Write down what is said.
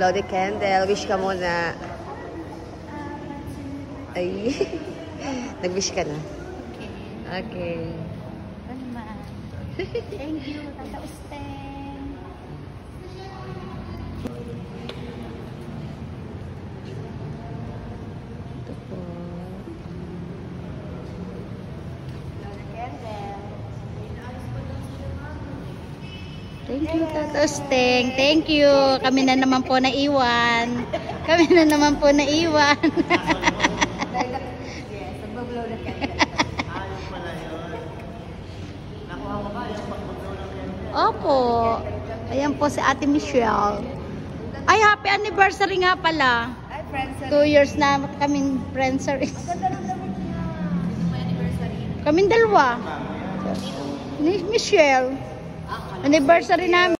Blow the candle. Wish ka muna. Ay. Nag-wish ka na? Okay. Thank you, Tata Usteng. Ito po. Thank you, Tata Usteng. Thank you. Kami na naman po naiwan. Kami na naman po naiwan. Yes, mag-blow the candle. Opo. Ayan po si Ate Michelle. Ay, happy anniversary nga pala. Ay, friends. 2 years na kaming friendsaries. Ganda ng damit niya. May anniversary. Kaming dalawa. Ni Michelle. Anniversary namin.